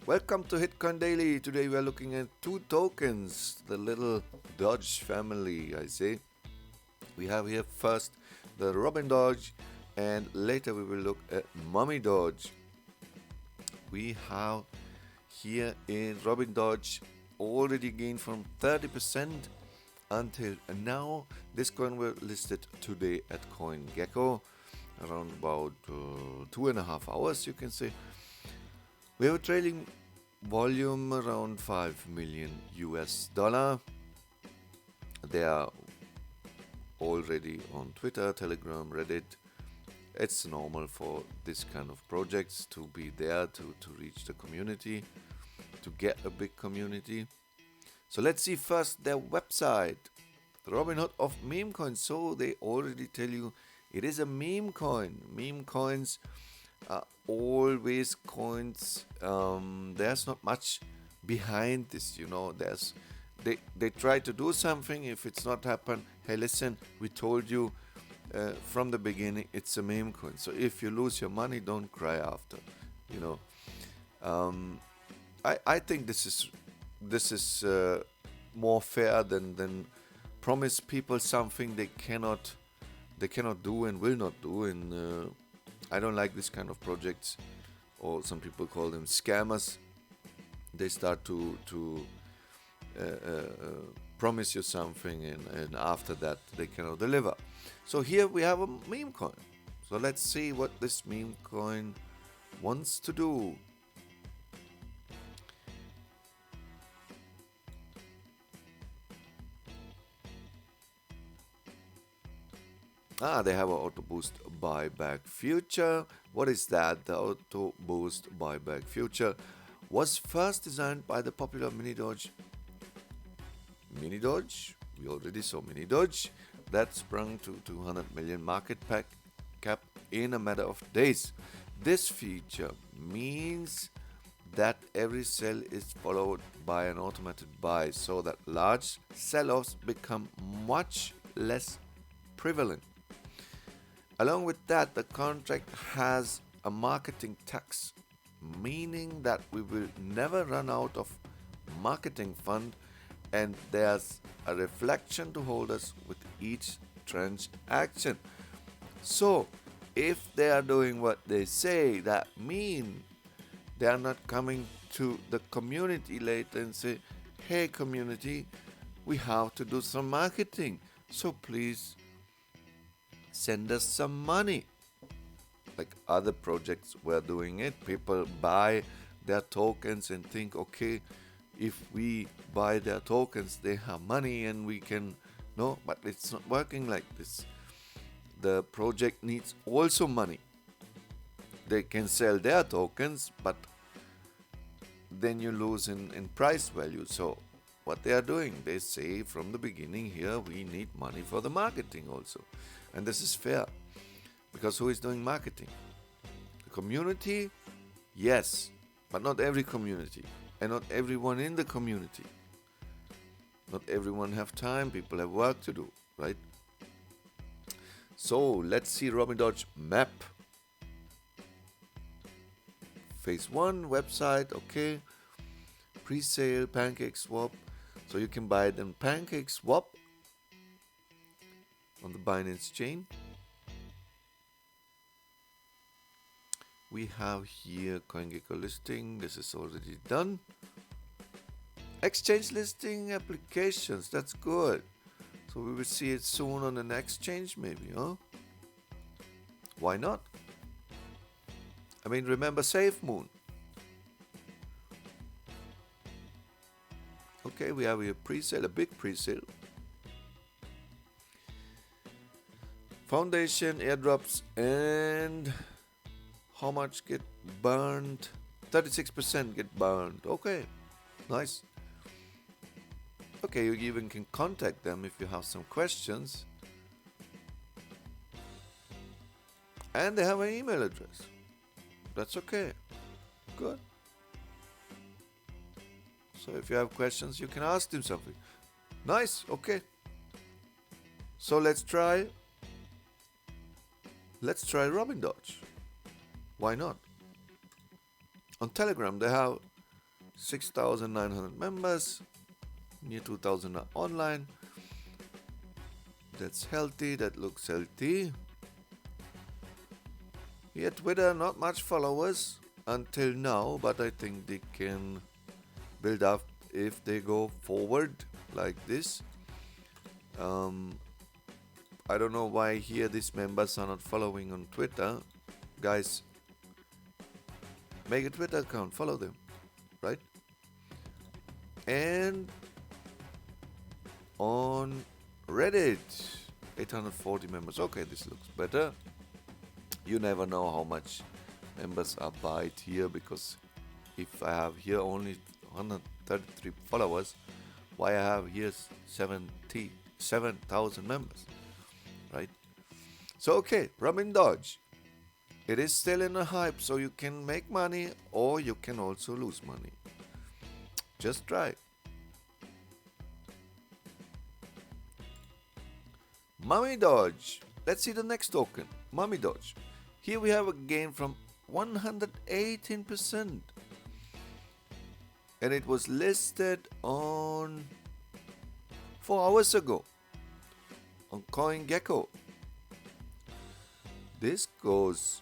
Welcome to Hitcoin Daily. Today we are looking at two tokens, the little Doge family, I say. We have here first the Robin Doge, and later we will look at Mommy Doge. We have here in Robin Doge already gained from 30% until now. This coin was listed today at CoinGecko around about 2.5 hours, you can say. We have a trailing volume around 5 million US dollar. They are already on Twitter, Telegram, Reddit. It's normal for this kind of projects to be there to reach the community, to get a big community. So let's see first their website, the Robinhood of meme coins. So they already tell you it is a meme coin. Meme coins are always coins. There's not much behind this, they try to do something. If it's not happened, hey, listen, we told you from the beginning it's a meme coin. So if you lose your money, don't cry after. I think this is more fair than promise people something they cannot do and will not do. And I don't like this kind of projects, or some people call them scammers. They start to promise you something, and after that they cannot deliver. So here we have a meme coin. So let's see what this meme coin wants to do. They have an auto boost buyback future. What is that? The auto boost buyback future was first designed by the popular mini Doge. Mini Doge, we already saw Mini Doge, that sprung to 200 million market cap in a matter of days. This feature means that every sell is followed by an automated buy, so that large sell-offs become much less prevalent. Along with that, the contract has a marketing tax, meaning that we will never run out of marketing fund, and there's a reflection to holders with each transaction. So if they are doing what they say, that means they are not coming to the community later and say, hey community, we have to do some marketing, so please send us some money. Like other projects were doing it. People buy their tokens and think, okay, if we buy their tokens, they have money and we can. No, but it's not working like this. The project needs also money. They can sell their tokens, but then you lose in price value. So what they are doing, they say from the beginning here, we need money for the marketing also. And this is fair, because who is doing marketing? The community? Yes, but not every community, and not everyone in the community. Not everyone have time, people have work to do, right? So let's see Robin Doge map. Phase 1 website, okay. Pre-sale, Pancake Swap. So you can buy them Pancake Swap on the Binance chain. We have here CoinGecko listing. This is already done. Exchange listing applications. That's good. So we will see it soon on an exchange, maybe, huh? Why not? I mean, remember SafeMoon. Okay, we have a pre-sale, a big pre-sale. Foundation, airdrops, and how much get burned? 36% get burned. Okay, nice. Okay, you even can contact them if you have some questions. And they have an email address. That's okay. Good. So if you have questions, you can ask them something. Nice, okay. So let's try Robin Doge. Why not? On Telegram, they have 6,900 members. Near 2,000 are online. That's healthy. That looks healthy. Here, Twitter, not much followers until now, but I think they can build up if they go forward like this. I don't know why here these members are not following on Twitter. Guys, make a Twitter account, follow them, right? And on Reddit, 840 members. Okay, this looks better. You never know how much members are buying here, because if I have here only 133 followers, why I have here 77,000 members, right? So okay, Robin Doge. It is still in a hype, so you can make money or you can also lose money. Just try. Mummy Doge. Let's see the next token. Mummy Doge. Here we have a gain from 118%. And it was listed on 4 hours ago on CoinGecko. This goes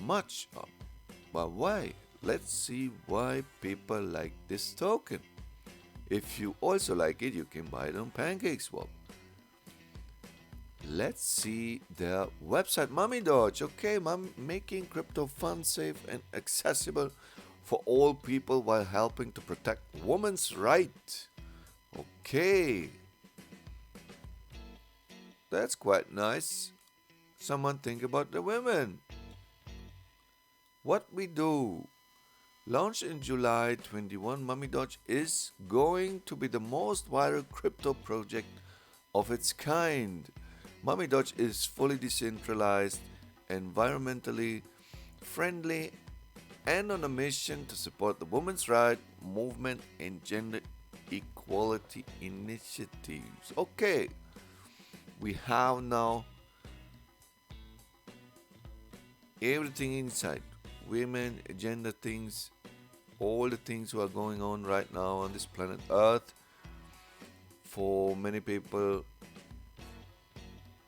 much up. But why? Let's see why people like this token. If you also like it, you can buy it on PancakeSwap. Let's see their website. Mummy Doge. Okay, making crypto fun, safe, and accessible for all people while helping to protect women's rights. Okay. That's quite nice. Someone think about the women. What we do. Launched in July 21, Mummy Doge is going to be the most viral crypto project of its kind. Mummy Doge is fully decentralized, environmentally friendly, and on a mission to support the women's rights movement and gender equality initiatives. Okay, we have now everything inside. Women, gender things, all the things who are going on right now on this planet Earth. For many people,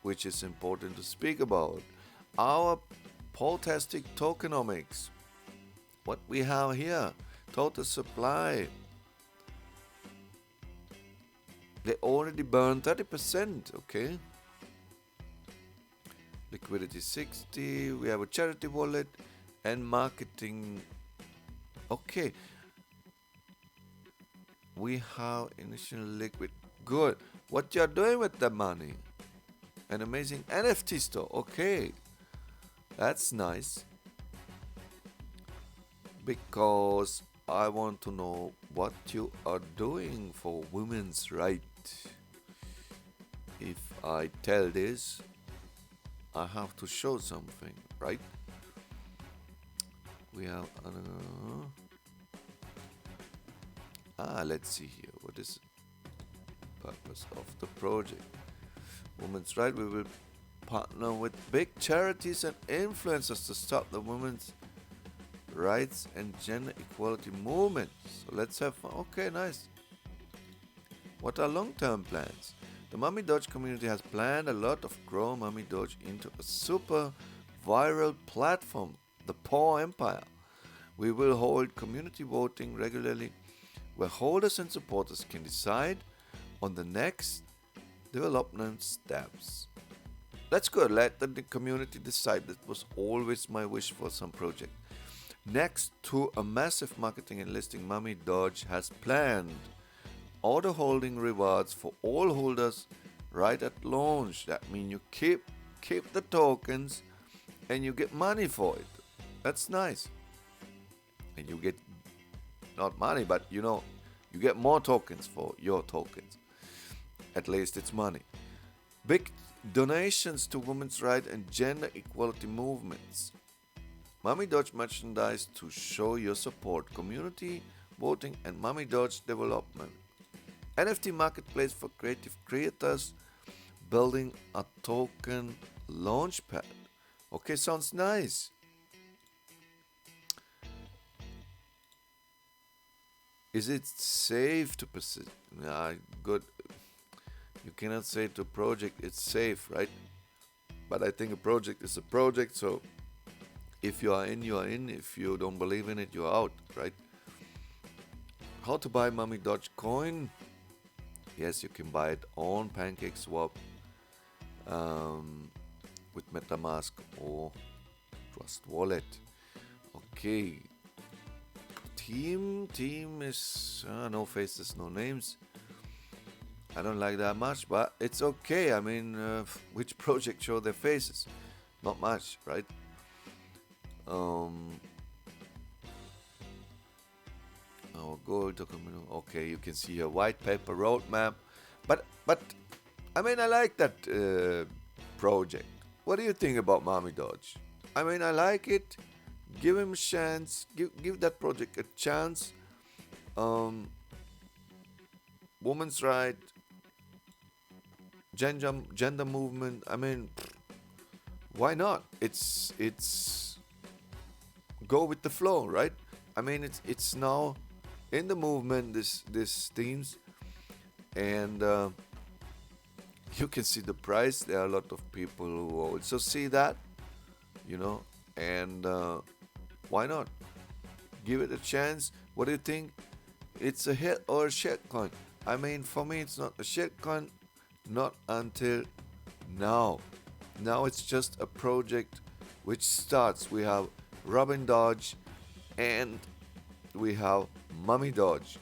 which is important to speak about. Our Poltastic tokenomics. What we have here, total supply. They already burned 30%, okay? Liquidity 60, we have a charity wallet and marketing. Okay. We have initial liquid. Good. What you're doing with the money? An amazing NFT store. Okay. That's nice. Because I want to know what you are doing for women's rights. If I tell this, I have to show something, right? We have let's see here. What is the purpose of the project? Women's Right. We will partner with big charities and influencers to stop the women's rights and gender equality movement. So let's have fun. Okay, nice. What are long-term plans? The Mummy Doge community has planned a lot of grow Mummy Doge into a super viral platform, the Paw Empire. We will hold community voting regularly where holders and supporters can decide on the next development steps. That's good. Let the community decide. That was always my wish for some project. Next to a massive marketing and listing, Mummy Doge has planned auto holding rewards for all holders right at launch. That means you keep the tokens and you get money for it. That's nice. And you get not money, but you get more tokens for your tokens. At least it's money. Big donations to women's rights and gender equality movements. Mummy Doge merchandise to show your support. Community voting and Mummy Doge development. NFT marketplace for creative creators. Building a token launchpad. Okay, sounds nice. Is it safe to persist? Nah, good. You cannot say to a project it's safe, right? But I think a project is a project, so if you are in, you are in. If you don't believe in it, you're out, right? How to buy Mummy Doge coin? Yes, you can buy it on PancakeSwap with MetaMask or Trust Wallet. Okay. Team is no faces, no names. I don't like that much, but it's okay. I mean, which project show their faces? Not much, right? Our goal document. Okay, you can see a white paper roadmap, but I mean, I like that project. What do you think about Mommy Doge? I mean, I like it. Give him a chance. Give that project a chance. Women's right, gender movement. I mean, why not? It's go with the flow, right? I mean, it's now in the movement. This themes, and you can see the price. There are a lot of people who also see that, you know, and why not give it a chance? What do you think? It's a hit or a shit coin? I mean, for me, it's not a shit coin, not until now. Now it's just a project which starts. We have Robin Doge and we have Mummy Doge.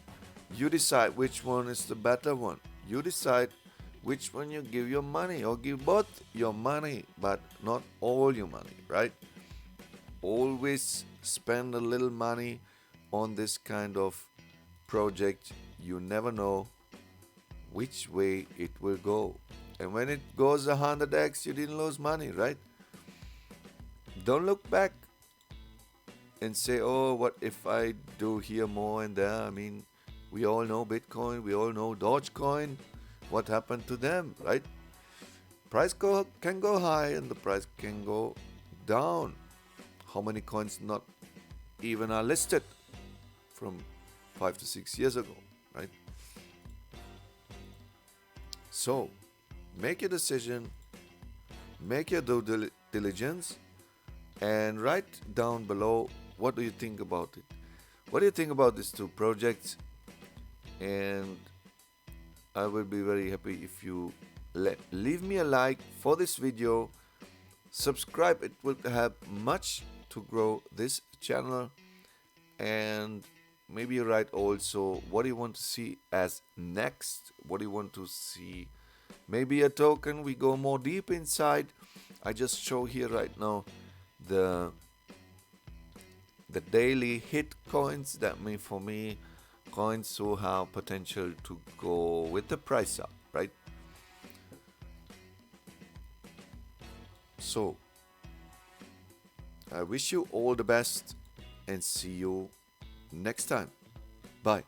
You decide which one is the better one. You decide which one you give your money, or give both your money, but not all your money, right? Always spend a little money on this kind of project. You never know which way it will go. And when it goes 100x, you didn't lose money, right? Don't look back and say, oh, what if I do here more and there? I mean, we all know Bitcoin, we all know Dogecoin. What happened to them, right? Can go high and the price can go down. How many coins not even are listed from 5 to 6 years ago, right? So, make your decision, make your due diligence, and write down below what do you think about it. What do you think about these two projects? And I will be very happy if you leave me a like for this video. Subscribe, it will help much to grow this channel. And maybe you write also what do you want to see as next. What do you want to see? Maybe a token, we go more deep inside. I just show here right now the daily hit coins. That mean for me, coins who have potential to go with the price up, right? So I wish you all the best and see you next time. Bye.